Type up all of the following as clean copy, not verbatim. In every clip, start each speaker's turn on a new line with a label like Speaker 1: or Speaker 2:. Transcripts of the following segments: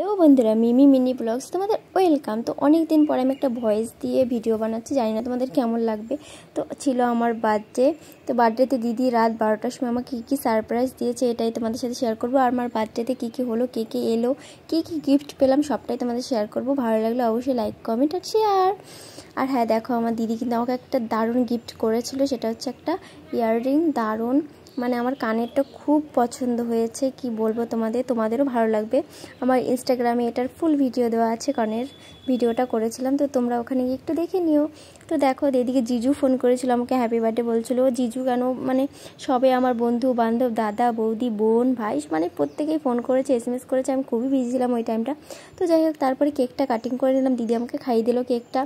Speaker 1: Hello বন্ধুরা, মিমি mini blogs তোমাদের welcome. তো অনেক দিন পরে আমি একটা ভয়েস দিয়ে ভিডিও বানাচ্ছি, জানি না তোমাদের কেমন লাগবে। তো ছিল আমার বার্থডে, তো বার্থডেতে দিদি রাত 12টার সময় আমাকে কী সারপ্রাইজ দিয়েছে এটাই তোমাদের সাথে শেয়ার করবো। আর আমার বার্থডেতে কী হলো, কে এলো, কী গিফট পেলাম সবটাই তোমাদের শেয়ার করবো। ভালো লাগলে অবশ্যই লাইক কমেন্ট আর শেয়ার। আর হ্যাঁ দেখো, আমার দিদি কিন্তু আমাকে একটা দারুণ গিফট করেছিল, সেটা হচ্ছে একটা ইয়াররিং। দারুণ, মানে আমার কানেরটা খুব পছন্দ হয়েছে, কি বলবো তোমাদেরও ভালো লাগবে। আমার ইনস্টাগ্রামে এটার ফুল ভিডিও দেওয়া আছে, কানের ভিডিওটা করেছিলাম, তো তোমরা ওখানে গিয়ে একটু দেখে নিও। তো দেখো, এদিকে জিজু ফোন করেছিল আমাকে, হ্যাপি বার্থডে বলছিল। জিজু কেন, মানে সবে আমার বন্ধু বান্ধব, দাদা বৌদি বোন ভাই, মানে প্রত্যেকেই ফোন করেছে, SMS করেছে। আমি খুবই বিজি ছিলাম ওই টাইমটা। তো যাই হোক, তারপরে কেকটা কাটিং করে নিলাম, দিদি আমাকে খাইয়ে দিল কেকটা।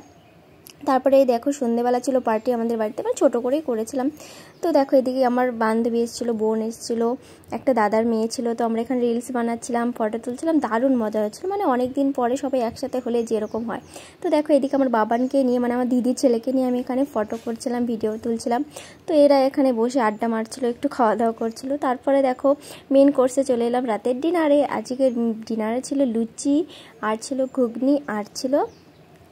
Speaker 1: তারপরে এই দেখো, সন্ধ্যেবেলা ছিল পার্টি আমাদের বাড়িতে, মানে ছোটো করেই করেছিলাম। তো দেখো, এদিকে আমার বান্ধবী এসেছিলো, বোন এসেছিলো, একটা দাদার মেয়ে ছিল। তো আমরা এখানে রিলস বানাচ্ছিলাম, ফটো তুলছিলাম, দারুণ মজা হচ্ছিলো। মানে অনেক দিন পরে সবাই একসাথে হলে যেরকম হয়। তো দেখো, এদিকে আমার বাবানকে নিয়ে, মানে আমার দিদির ছেলেকে নিয়ে আমি এখানে ফটো করছিলাম, ভিডিও তুলছিলাম। তো এরা এখানে বসে আড্ডা মারছিলো, একটু খাওয়া দাওয়া করছিলো। তারপরে দেখো, মেন কোর্সে চলে এলাম, রাতের ডিনারে। আজকে ডিনারে ছিল লুচি, আর ছিল ঘুগনি, আর ছিল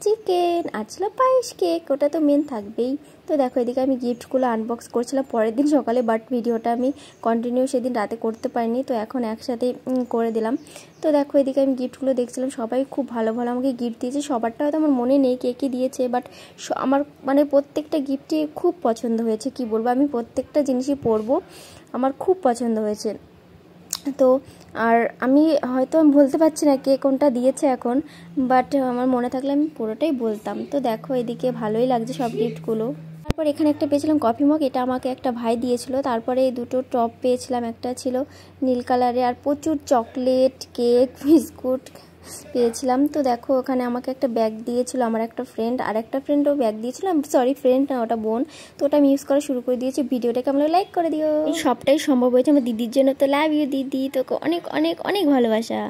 Speaker 1: চিকেন, আর ছিল পায়েস, কেক, ওটা তো মেন থাকবেই। তো দেখো, এদিকে আমি গিফটগুলো আনবক্স করছিলাম পরের দিন সকালে, বাট ভিডিওটা আমি কন্টিনিউ সেদিন রাতে করতে পারিনি, তো এখন একসাথে করে দিলাম। তো দেখো, এদিকে আমি গিফটগুলো দেখছিলাম, সবাই খুব ভালো ভালো আমাকে গিফট দিয়েছে। সবারটা হয়তো আমার মনে নেই কে কী দিয়েছে, বাট আমার মানে প্রত্যেকটা গিফটই খুব পছন্দ হয়েছে, কি বলবো, আমি প্রত্যেকটা জিনিসই পরবো, আমার খুব পছন্দ হয়েছে। তো আর আমি হয়তো বলতে পারছি না কে কোনটা দিয়েছে এখন, বাট আমার মনে থাকলে আমি পুরোটাই বলতাম। তো দেখো, এদিকে ভালোই লাগছে সব গিফটগুলো। তারপর এখানে একটা পেয়েছিলাম কফি মগ, এটা আমাকে একটা ভাই দিয়েছিল। তারপরে এই দুটো টপ পেয়েছিলাম, একটা ছিল নীল কালারে, আর প্রচুর চকলেট, কেক, বিস্কুট পেয়েছিলাম। তো দেখো, ওখানে আমাকে একটা ব্যাগ দিয়েছিল আমার একটা ফ্রেন্ড, আর একটা ফ্রেন্ডও ব্যাগ দিয়েছিল, সরি ফ্রেন্ড না, ওটা বোন। তো ওটা আমি ইউজ করা শুরু করে দিয়েছি। ভিডিওটাকে আমরা লাইক করে দিও। সবটাই সম্ভব হয়েছে আমার দিদির জন্য। তো লাভ ইউ দিদি, তোকে অনেক অনেক অনেক ভালোবাসা।